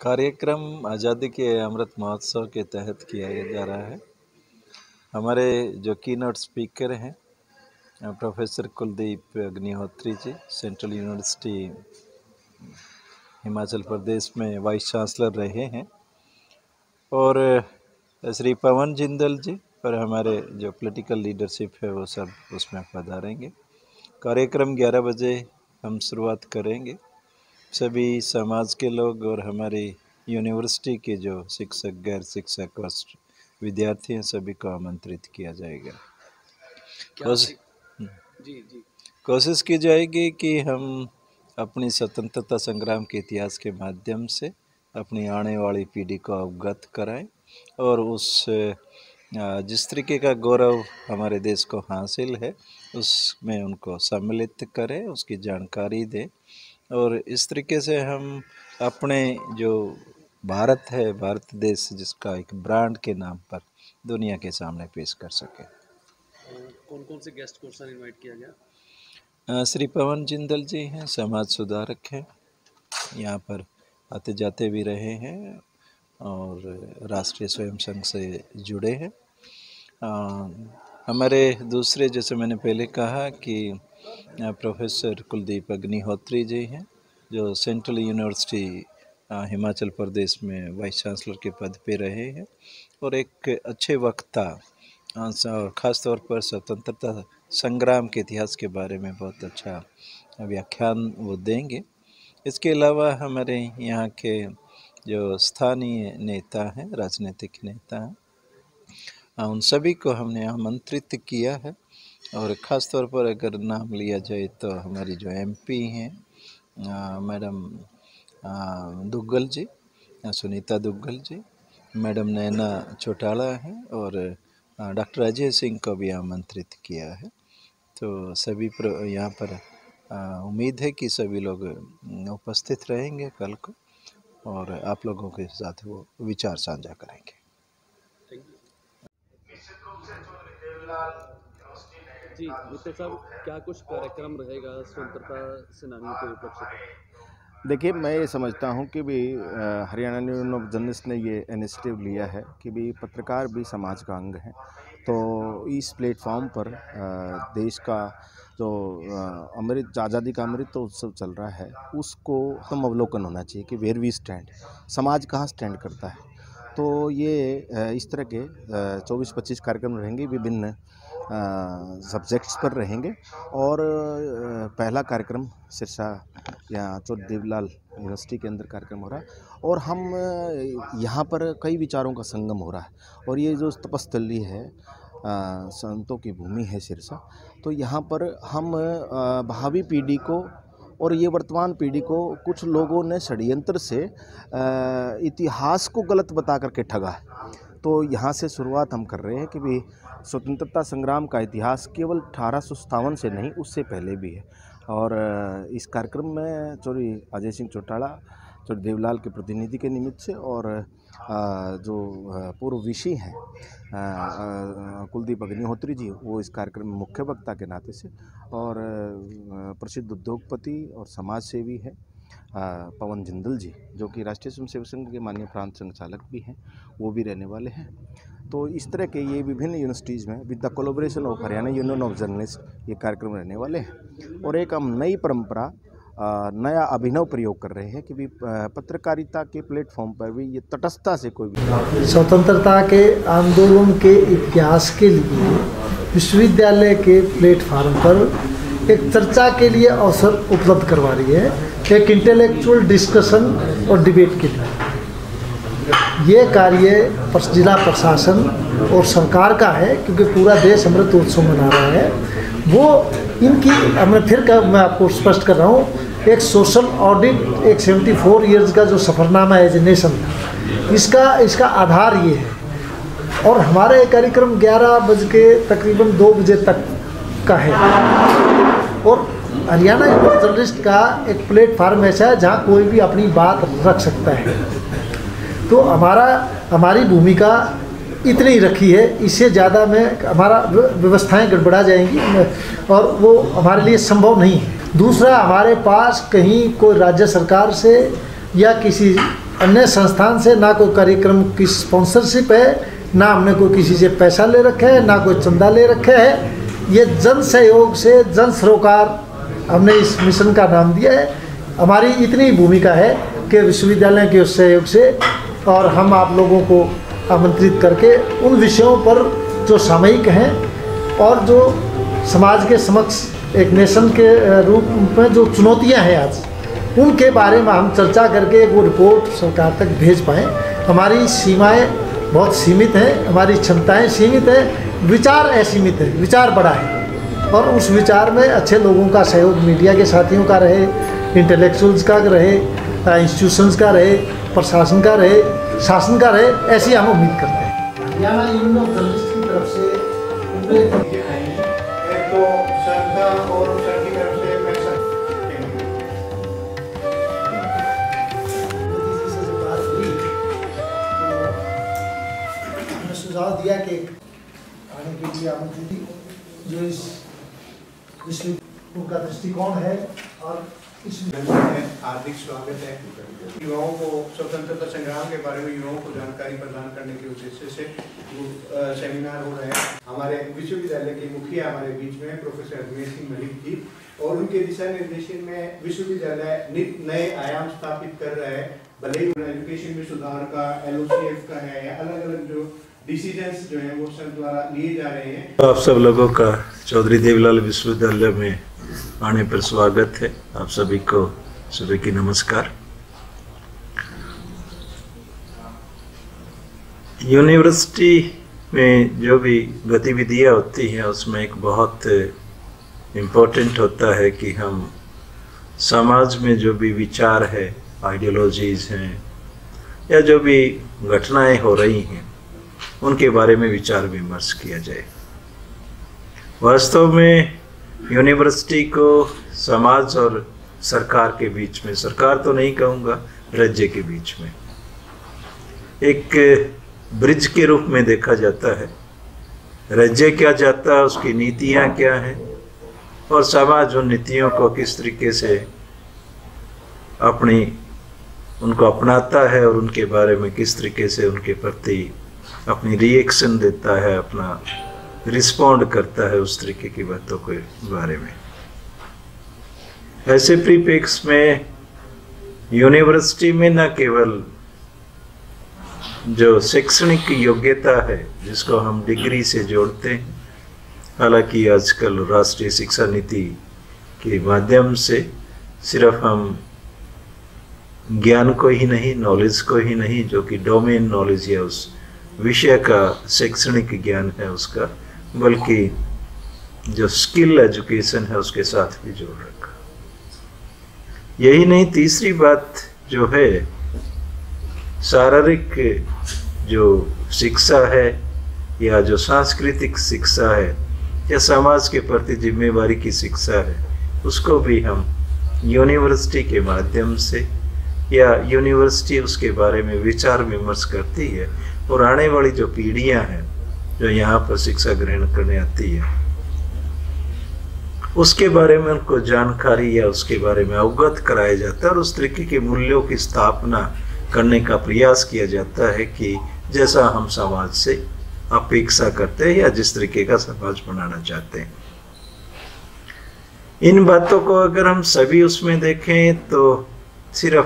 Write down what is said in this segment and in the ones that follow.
कार्यक्रम आज़ादी के अमृत महोत्सव के तहत किया जा रहा है। हमारे जो कीनोट स्पीकर हैं professor Kuldeep Agnihotri ji, central university Himachal Pradesh में वाइस चांसलर रहे हैं, और श्री पवन जिंदल जी और हमारे जो पॉलिटिकल लीडरशिप है वो सब उसमें पधारेंगे। कार्यक्रम 11 बजे हम शुरुआत करेंगे। सभी समाज के लोग और हमारी यूनिवर्सिटी के जो शिक्षक, गैर शिक्षक और विद्यार्थी हैं, सभी को आमंत्रित किया जाएगा। कोशिश की जाएगी कि हम अपनी स्वतंत्रता संग्राम के इतिहास के माध्यम से अपनी आने वाली पीढ़ी को अवगत कराएं और उस जिस तरीके का गौरव हमारे देश को हासिल है उसमें उनको सम्मिलित करें, उसकी जानकारी दें, और इस तरीके से हम अपने जो भारत है, भारत देश जिसका एक ब्रांड के नाम पर दुनिया के सामने पेश कर सकें। कौन कौन से गेस्ट को इनवाइट किया गया? श्री पवन जिंदल जी हैं, समाज सुधारक हैं, यहाँ पर आते जाते भी रहे हैं और राष्ट्रीय स्वयं संघ से जुड़े हैं। हमारे दूसरे, जैसे मैंने पहले कहा कि प्रोफेसर कुलदीप अग्निहोत्री जी हैं, जो सेंट्रल यूनिवर्सिटी हिमाचल प्रदेश में वाइस चांसलर के पद पे रहे हैं और एक अच्छे वक्ता, और ख़ास तौर पर स्वतंत्रता संग्राम के इतिहास के बारे में बहुत अच्छा व्याख्यान वो देंगे। इसके अलावा हमारे यहाँ के जो स्थानीय नेता हैं, राजनीतिक नेता हैं, उन सभी को हमने आमंत्रित किया है। और ख़ास तौर पर अगर नाम लिया जाए तो हमारी जो एमपी हैं मैडम दुग्गल जी, सुनीता दुग्गल जी, मैडम नैना चौटाला हैं, और डॉक्टर अजय सिंह को भी आमंत्रित किया है। तो सभी यहाँ पर उम्मीद है कि सभी लोग उपस्थित रहेंगे कल को और आप लोगों के साथ वो विचार साझा करेंगे। जी मित्र साहब, क्या कुछ कार्यक्रम रहेगा स्वतंत्रता सेनानियों के उपलक्ष्य पर? देखिए, मैं ये समझता हूँ कि भी हरियाणा यूनियन ऑफ जर्नलिस्ट ने ये इनिशिएटिव लिया है कि भी पत्रकार भी समाज का अंग है। तो इस प्लेटफॉर्म पर देश का जो अमृत आज़ादी का अमृत उत्सव चल रहा है उसको हम अवलोकन होना चाहिए कि वेयर वी स्टैंड, समाज कहाँ स्टैंड करता है। तो ये इस तरह के 24-25 कार्यक्रम रहेंगे, विभिन्न सब्जेक्ट्स पर रहेंगे। और पहला कार्यक्रम सिरसा यहाँ चौधरी देवलाल यूनिवर्सिटी के अंदर कार्यक्रम हो रहा है, और हम यहाँ पर कई विचारों का संगम हो रहा है। और ये जो तपस्थली है, संतों की भूमि है सिरसा, तो यहाँ पर हम भावी पीढ़ी को और ये वर्तमान पीढ़ी को कुछ लोगों ने षड्यंत्र से इतिहास को गलत बता करके ठगा है। तो यहाँ से शुरुआत हम कर रहे हैं कि भी स्वतंत्रता संग्राम का इतिहास केवल 1857 से नहीं, उससे पहले भी है। और इस कार्यक्रम में चौधरी अजय सिंह चौटाला, चौधरी देवलाल के प्रतिनिधि के निमित्त से, और जो पूर्व विषी हैं कुलदीप अग्निहोत्री जी, वो इस कार्यक्रम में मुख्य वक्ता के नाते से, और प्रसिद्ध उद्योगपति और समाज सेवी है पवन जिंदल जी, जो कि राष्ट्रीय स्वयंसेवक संघ के माननीय प्रांत संचालक भी हैं, वो भी रहने वाले हैं। तो इस तरह के ये विभिन्न यूनिवर्सिटीज़ में with the collaboration of Haryana union of journalist ये कार्यक्रम रहने वाले हैं। और एक हम नई परंपरा, नया अभिनव प्रयोग कर रहे हैं कि भी पत्रकारिता के प्लेटफॉर्म पर भी ये तटस्थता से कोई भी स्वतंत्रता के आंदोलन के इतिहास के लिए विश्वविद्यालय के प्लेटफॉर्म पर एक चर्चा के लिए अवसर उपलब्ध करवा रही है, एक इंटेलेक्चुअल डिस्कशन और डिबेट के लिए। ये कार्य जिला प्रशासन और सरकार का है, क्योंकि पूरा देश अमृत उत्सव मना रहा है। वो इनकी मैं आपको स्पष्ट कर रहा हूँ, एक सोशल ऑडिट, एक 74 इयर्स का जो सफ़रनामा एज ए नेशन, इसका आधार ये है। और हमारा ये कार्यक्रम 11 बज के तकरीबन 2 बजे तक का है। और हरियाणा जर्नलिस्ट का एक प्लेटफार्म ऐसा है जहाँ कोई भी अपनी बात रख सकता है। तो हमारी भूमिका इतनी ही रखी है, इससे ज़्यादा में हमारा व्यवस्थाएं गड़बड़ा जाएंगी और वो हमारे लिए संभव नहीं है। दूसरा, हमारे पास कहीं कोई राज्य सरकार से या किसी अन्य संस्थान से ना कोई कार्यक्रम की स्पॉन्सरशिप है, ना हमने कोई किसी से पैसा ले रखा है, ना कोई चंदा ले रखा है। ये जन सहयोग से, जन सरोकार हमने इस मिशन का नाम दिया है। हमारी इतनी भूमिका है कि विश्वविद्यालय के उस सहयोग से और हम आप लोगों को आमंत्रित करके उन विषयों पर जो सामयिक हैं और जो समाज के समक्ष एक नेशन के रूप में जो चुनौतियां हैं आज, उनके बारे में हम चर्चा करके वो रिपोर्ट सरकार तक भेज पाएँ। हमारी सीमाएं बहुत सीमित हैं, हमारी क्षमताएं सीमित हैं, विचार असीमित है, विचार बड़ा है और उस विचार में अच्छे लोगों का सहयोग मीडिया के साथियों का रहे, इंटेलेक्चुअल्स का रहे, इंस्टीट्यूशंस का रहे, प्रशासन का रहे, शासन का रहे, ऐसी हम उम्मीद करते हैं। हरियाणा यूनियन ऑफ जर्नलिस्ट की तरफ से एक तो संस्था और सर की तरफ से मैं सुझाव दिया कि आने के लिए आमंत्रित थी, जो इस विश्व का दृष्टिकोण है और हार्दिक स्वागत है। युवाओं को स्वतंत्रता संग्राम के बारे में युवाओं को जानकारी प्रदान करने के उद्देश्य से सेमिनार हो रहे हैं। हमारे विश्वविद्यालय के मुखिया हमारे बीच में प्रोफेसर अजमेर सिंह मलिक जी, और उनके दिशा निर्देशन में विश्वविद्यालय नए आयाम स्थापित कर रहे हैं। भले ही एजुकेशन में सुधार का, LOCF का है या अलग अलग जो डिसीजंस जो है वो सर द्वारा लिए जा रहे हैं। आप सब लोगों का चौधरी देवीलाल विश्वविद्यालय में आने पर स्वागत है। आप सभी को सुबह की नमस्कार। यूनिवर्सिटी में जो भी गतिविधियां होती हैं उसमें एक बहुत इम्पोर्टेंट होता है कि हम समाज में जो भी विचार है, आइडियोलॉजीज हैं या जो भी घटनाएं हो रही हैं उनके बारे में विचार विमर्श किया जाए। वास्तव में यूनिवर्सिटी को समाज और सरकार के बीच में, सरकार तो नहीं कहूँगा, राज्य के बीच में एक ब्रिज के रूप में देखा जाता है। राज्य क्या चाहता है, उसकी नीतियाँ क्या हैं और समाज उन नीतियों को किस तरीके से उनको अपनाता है और उनके बारे में किस तरीके से उनके प्रति अपनी रिएक्शन देता है, अपना रिस्पॉन्ड करता है, उस तरीके की बातों के बारे में। ऐसे परिप्रेक्ष्य में यूनिवर्सिटी में न केवल जो शैक्षणिक योग्यता है जिसको हम डिग्री से जोड़ते हैं, हालांकि आजकल राष्ट्रीय शिक्षा नीति के माध्यम से सिर्फ हम ज्ञान को ही नहीं, नॉलेज को ही नहीं, जो कि डोमेन नॉलेज या उस विषय का शैक्षणिक ज्ञान है उसका, बल्कि जो स्किल एजुकेशन है उसके साथ भी जोड़ रखा। यही नहीं, तीसरी बात जो है शारीरिक जो शिक्षा है या जो सांस्कृतिक शिक्षा है या समाज के प्रति जिम्मेवारी की शिक्षा है, उसको भी हम यूनिवर्सिटी के माध्यम से या यूनिवर्सिटी उसके बारे में विचार विमर्श करती है और आने वाली जो पीढ़ियां हैं जो यहाँ पर शिक्षा ग्रहण करने आती है उसके बारे में उनको जानकारी या उसके बारे में अवगत कराया जाता है और उस तरीके के मूल्यों की स्थापना करने का प्रयास किया जाता है कि जैसा हम समाज से अपेक्षा करते हैं या जिस तरीके का समाज बनाना चाहते हैं। इन बातों को अगर हम सभी उसमें देखें तो सिर्फ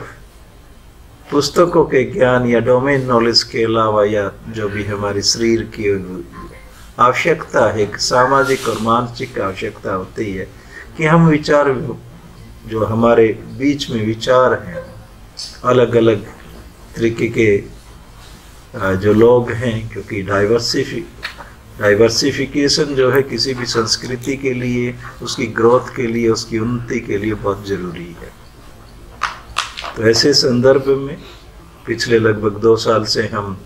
पुस्तकों के ज्ञान या डोमेन नॉलेज के अलावा या जो भी हमारे शरीर की आवश्यकता है, एक सामाजिक और मानसिक आवश्यकता होती है कि हम विचार, जो हमारे बीच में विचार हैं, अलग अलग तरीके के जो लोग हैं, क्योंकि डाइवर्सिफिकेशन जो है किसी भी संस्कृति के लिए, उसकी ग्रोथ के लिए, उसकी उन्नति के लिए बहुत ज़रूरी है। तो ऐसे संदर्भ में पिछले लगभग 2 साल से हम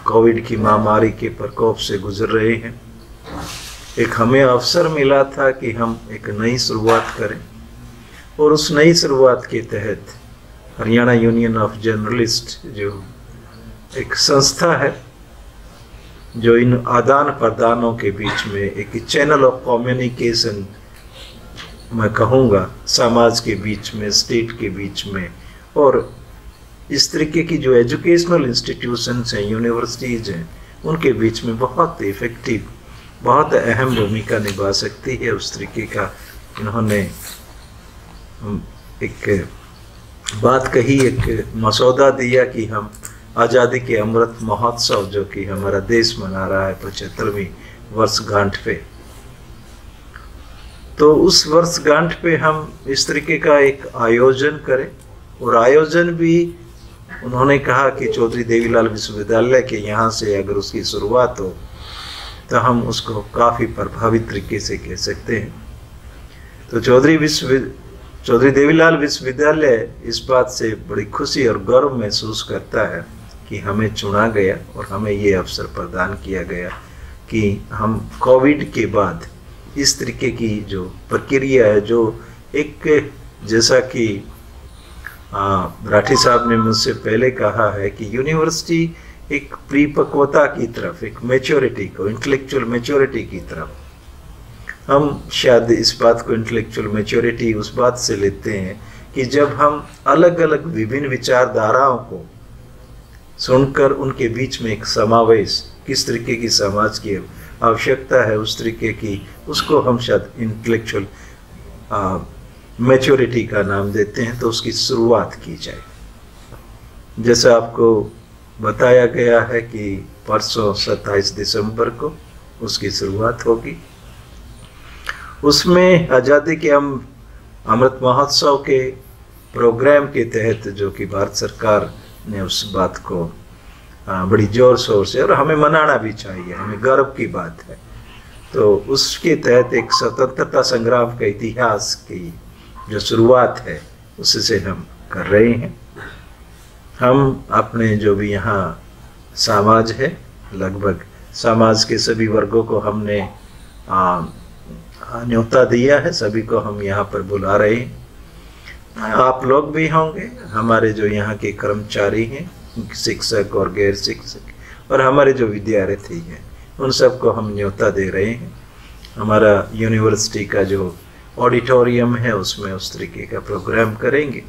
कोविड की महामारी के प्रकोप से गुजर रहे हैं। एक हमें अवसर मिला था कि हम एक नई शुरुआत करें और उस नई शुरुआत के तहत हरियाणा यूनियन ऑफ जर्नलिस्ट जो एक संस्था है जो इन आदान प्रदानों के बीच में एक चैनल ऑफ कम्युनिकेशन, मैं कहूँगा, समाज के बीच में, स्टेट के बीच में और इस तरीके की जो एजुकेशनल इंस्टीट्यूशंस हैं, यूनिवर्सिटीज़ हैं, उनके बीच में बहुत इफ़ेक्टिव, बहुत अहम भूमिका निभा सकती है। उस तरीके का इन्होंने एक बात कही, एक मसौदा दिया कि हम आज़ादी के अमृत महोत्सव जो कि हमारा देश मना रहा है 75वीं वर्षगांठ पे, तो उस वर्षगांठ पे हम इस तरीके का एक आयोजन करें। और आयोजन भी उन्होंने कहा कि चौधरी देवीलाल विश्वविद्यालय के यहाँ से अगर उसकी शुरुआत हो तो हम उसको काफ़ी प्रभावित तरीके से कह सकते हैं। तो चौधरी देवीलाल विश्वविद्यालय इस बात से बड़ी खुशी और गर्व महसूस करता है कि हमें चुना गया और हमें ये अवसर प्रदान किया गया कि हम कोविड के बाद इस तरीके की जो प्रक्रिया है, जो एक जैसा कि राठी साहब ने मुझसे पहले कहा है कि यूनिवर्सिटी एक परिपक्वता की तरफ, एक मैच्योरिटी को, इंटेलेक्चुअल मैच्योरिटी की तरफ, हम शायद इस बात को इंटेलेक्चुअल मैच्योरिटी उस बात से लेते हैं कि जब हम अलग अलग विभिन्न विचारधाराओं को सुनकर उनके बीच में एक समावेश, किस तरीके की समाज की आवश्यकता है उस तरीके की, उसको हम शायद इंटेलेक्चुअल मैच्योरिटी का नाम देते हैं, तो उसकी शुरुआत की जाए। जैसा आपको बताया गया है कि परसों 27 दिसंबर को उसकी शुरुआत होगी। उसमें आज़ादी के अमृत महोत्सव के प्रोग्राम के तहत जो कि भारत सरकार ने उस बात को बड़ी ज़ोर शोर से, और हमें मनाना भी चाहिए, हमें गर्व की बात है, तो उसके तहत एक स्वतंत्रता संग्राम के इतिहास की जो शुरुआत है उससे हम कर रहे हैं। हम अपने जो भी यहाँ समाज है, लगभग समाज के सभी वर्गों को हमने न्योता दिया है, सभी को हम यहाँ पर बुला रहे हैं। आप लोग भी होंगे, हमारे जो यहाँ के कर्मचारी हैं, शिक्षक और गैर शिक्षक, और हमारे जो विद्यार्थी हैं, उन सबको हम न्योता दे रहे हैं। हमारा यूनिवर्सिटी का जो ऑडिटोरियम है उसमें उस तरीके का प्रोग्राम करेंगे।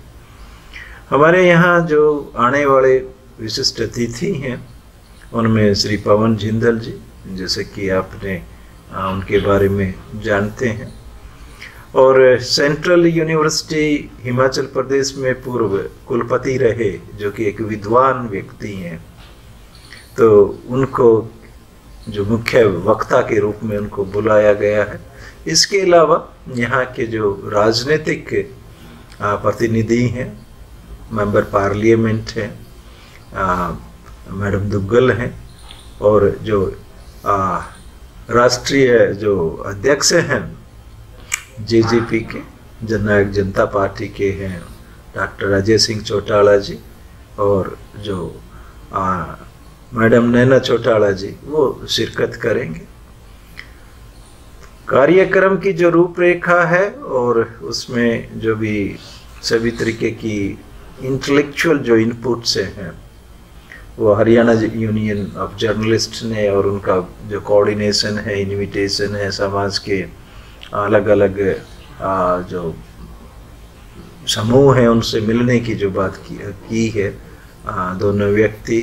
हमारे यहाँ जो आने वाले विशिष्ट अतिथि हैं उनमें श्री पवन जिंदल जी, जैसे कि आपने उनके बारे में जानते हैं, और सेंट्रल यूनिवर्सिटी हिमाचल प्रदेश में पूर्व कुलपति रहे, जो कि एक विद्वान व्यक्ति हैं, तो उनको जो मुख्य वक्ता के रूप में उनको बुलाया गया है। इसके अलावा यहाँ के जो राजनीतिक प्रतिनिधि हैं, मेंबर पार्लियामेंट हैं, मैडम दुग्गल हैं, और जो राष्ट्रीय जो अध्यक्ष हैं जेजेपी के, जननायक जनता पार्टी के हैं, डॉक्टर अजय सिंह चौटाला जी, और जो मैडम नैना चौटाला जी, वो शिरकत करेंगे। कार्यक्रम की जो रूपरेखा है और उसमें जो भी सभी तरीके की इंटेलेक्चुअल जो इनपुट्स हैं वो हरियाणा यूनियन ऑफ जर्नलिस्ट ने, और उनका जो कोऑर्डिनेशन है, इनविटेशन है, समाज के अलग अलग जो समूह हैं उनसे मिलने की जो बात की है, दोनों व्यक्ति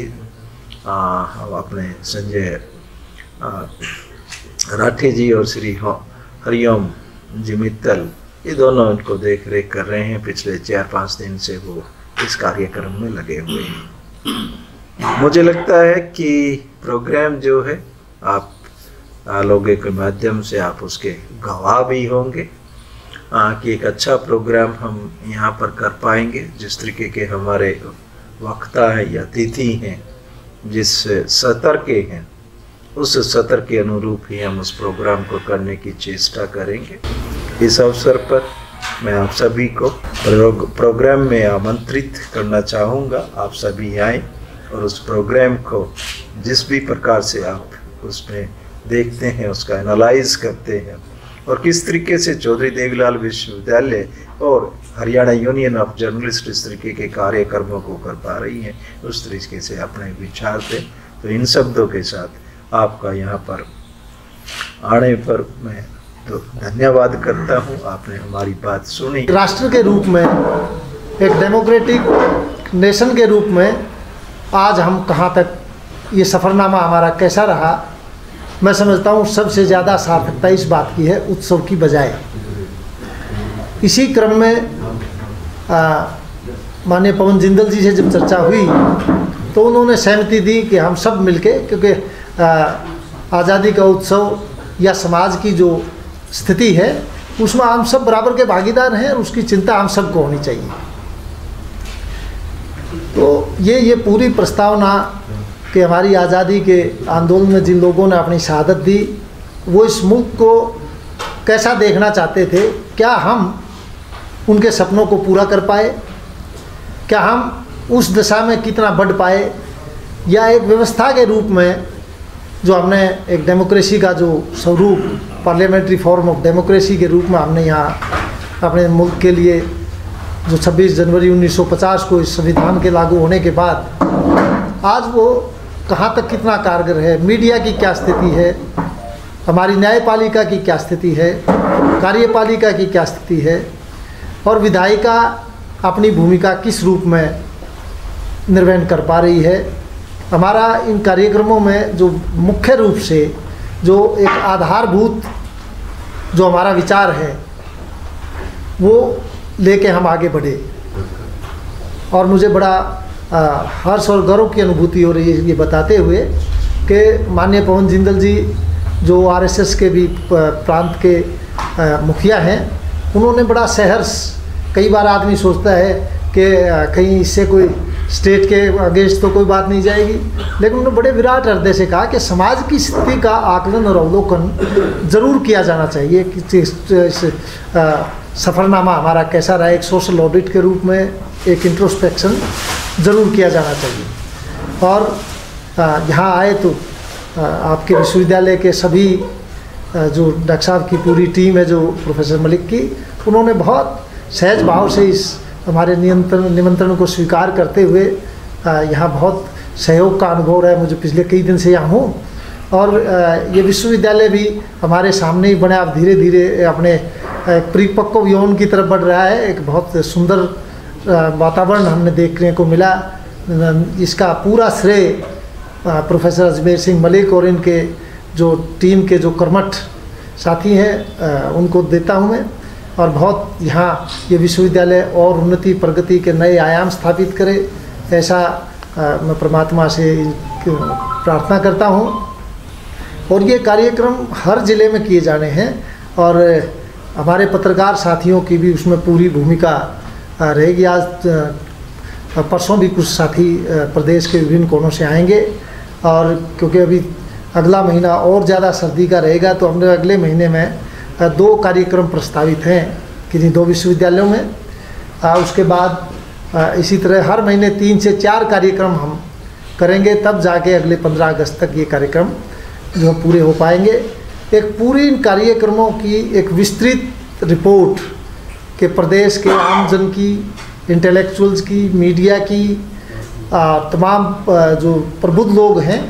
अपने संजय राठी जी और श्री हरिओम जी मित्तल, ये दोनों इनको देख रेख कर रहे हैं। पिछले 4-5 दिन से वो इस कार्यक्रम में लगे हुए हैं। मुझे लगता है कि प्रोग्राम जो है आप लोगों के माध्यम से आप उसके गवाह भी होंगे कि एक अच्छा प्रोग्राम हम यहाँ पर कर पाएंगे। जिस तरीके के हमारे वक्ता हैं या अतिथि हैं, जिस सत्र के हैं, उस सत्र के अनुरूप ही हम उस प्रोग्राम को करने की चेष्टा करेंगे। इस अवसर पर मैं आप सभी को प्रोग्राम में आमंत्रित करना चाहूँगा। आप सभी आएँ और उस प्रोग्राम को जिस भी प्रकार से आप उसमें देखते हैं, उसका एनालाइज करते हैं, और किस तरीके से चौधरी देवीलाल विश्वविद्यालय और हरियाणा यूनियन ऑफ जर्नलिस्ट इस तरीके के कार्यक्रमों को कर पा रही हैं, उस तरीके से अपने विचार दें। तो इन शब्दों के साथ आपका यहाँ पर आने पर मैं तो धन्यवाद करता हूँ। आपने हमारी बात सुनी। राष्ट्र के रूप में एक डेमोक्रेटिक नेशन के रूप में आज हम कहाँ तक, ये सफ़रनामा हमारा कैसा रहा, मैं समझता हूँ सबसे ज़्यादा सार्थकता इस बात की है उत्सव की बजाय। इसी क्रम में माननीय पवन जिंदल जी से जब चर्चा हुई तो उन्होंने सहमति दी कि हम सब मिलके, क्योंकि आज़ादी का उत्सव या समाज की जो स्थिति है उसमें हम सब बराबर के भागीदार हैं और उसकी चिंता हम सबको होनी चाहिए। तो ये पूरी प्रस्तावना कि हमारी आज़ादी के आंदोलन में जिन लोगों ने अपनी शहादत दी वो इस मुल्क को कैसा देखना चाहते थे, क्या हम उनके सपनों को पूरा कर पाए, क्या हम उस दिशा में कितना बढ़ पाए, या एक व्यवस्था के रूप में जो हमने एक डेमोक्रेसी का जो स्वरूप, पार्लियामेंट्री फॉर्म ऑफ डेमोक्रेसी के रूप में हमने यहाँ अपने मुल्क के लिए जो 26 जनवरी 1950 को इस संविधान के लागू होने के बाद आज वो कहाँ तक कितना कारगर है, मीडिया की क्या स्थिति है, हमारी न्यायपालिका की क्या स्थिति है, कार्यपालिका की क्या स्थिति है, और विधायिका अपनी भूमिका किस रूप में निर्वहन कर पा रही है। हमारा इन कार्यक्रमों में जो मुख्य रूप से जो एक आधारभूत जो हमारा विचार है वो लेके हम आगे बढ़े, और मुझे बड़ा हर्ष और गौरव की अनुभूति हो रही है ये बताते हुए कि माननीय पवन जिंदल जी जो आरएसएस के भी प्रांत के मुखिया हैं, उन्होंने बड़ा सहर्ष, कई बार आदमी सोचता है कि कहीं इससे कोई स्टेट के अगेंस्ट तो कोई बात नहीं जाएगी, लेकिन उन्होंने बड़े विराट हृदय से कहा कि समाज की स्थिति का आकलन और अवलोकन जरूर किया जाना चाहिए कि सफ़रनामा हमारा कैसा रहा, एक सोशल ऑडिट के रूप में एक इंट्रोस्पेक्शन ज़रूर किया जाना चाहिए। और यहाँ आए तो आपके विश्वविद्यालय के सभी जो डॉक्टर साहब की पूरी टीम है, जो प्रोफेसर मलिक की, उन्होंने बहुत सहज भाव से इस हमारे निमंत्रण को स्वीकार करते हुए यहाँ बहुत सहयोग का अनुभव रहा है। मुझे पिछले कई दिन से यहाँ हूँ और ये विश्वविद्यालय भी हमारे सामने ही बने, अब धीरे धीरे अपने परिपक्व यौन की तरफ बढ़ रहा है। एक बहुत सुंदर वातावरण हमने देखने को मिला। इसका पूरा श्रेय प्रोफेसर अजमेर सिंह मलिक और इनके जो टीम के जो कर्मठ साथी हैं उनको देता हूँ मैं। और बहुत यहाँ ये विश्वविद्यालय और उन्नति प्रगति के नए आयाम स्थापित करे, ऐसा मैं परमात्मा से प्रार्थना करता हूँ। और ये कार्यक्रम हर ज़िले में किए जाने हैं और हमारे पत्रकार साथियों की भी उसमें पूरी भूमिका रहेगी। आज परसों भी कुछ साथी प्रदेश के विभिन्न कोनों से आएंगे और क्योंकि अभी अगला महीना और ज़्यादा सर्दी का रहेगा तो हमने अगले महीने में 2 कार्यक्रम प्रस्तावित हैं किन्हीं 2 विश्वविद्यालयों में। उसके बाद इसी तरह हर महीने 3 से 4 कार्यक्रम हम करेंगे, तब जाके अगले 15 अगस्त तक ये कार्यक्रम जो पूरे हो पाएंगे। एक पूरी इन कार्यक्रमों की एक विस्तृत रिपोर्ट के प्रदेश के आमजन की, इंटेलेक्चुअल्स की, मीडिया की, तमाम जो प्रबुद्ध लोग हैं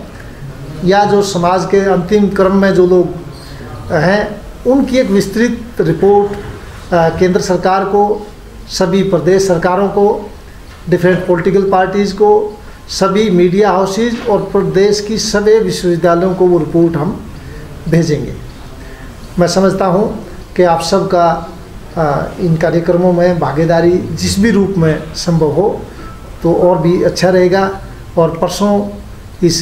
या जो समाज के अंतिम क्रम में जो लोग हैं, उनकी एक विस्तृत रिपोर्ट केंद्र सरकार को, सभी प्रदेश सरकारों को, डिफरेंट पॉलिटिकल पार्टीज़ को, सभी मीडिया हाउसेज और प्रदेश की सभी विश्वविद्यालयों को वो रिपोर्ट हम भेजेंगे। मैं समझता हूँ कि आप सबका इन कार्यक्रमों में भागीदारी जिस भी रूप में संभव हो तो और भी अच्छा रहेगा। और परसों इस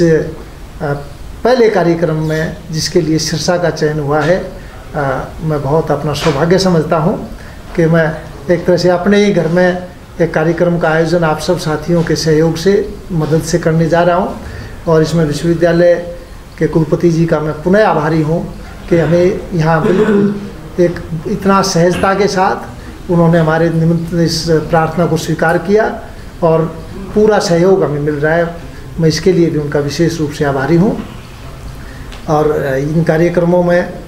पहले कार्यक्रम में जिसके लिए सिरसा का चयन हुआ है, मैं बहुत अपना सौभाग्य समझता हूँ कि मैं एक तरह से अपने ही घर में एक कार्यक्रम का आयोजन आप सब साथियों के सहयोग से, मदद से करने जा रहा हूँ। और इसमें विश्वविद्यालय के कुलपति जी का मैं पुनः आभारी हूँ कि हमें यहाँ बिल्कुल एक इतना सहजता के साथ उन्होंने हमारे निमंत्रण इस प्रार्थना को स्वीकार किया और पूरा सहयोग हमें मिल रहा है। मैं इसके लिए भी उनका विशेष रूप से आभारी हूँ। और इन कार्यक्रमों में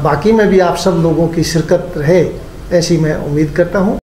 बाकी में भी आप सब लोगों की शिरकत रहे, ऐसी मैं उम्मीद करता हूँ।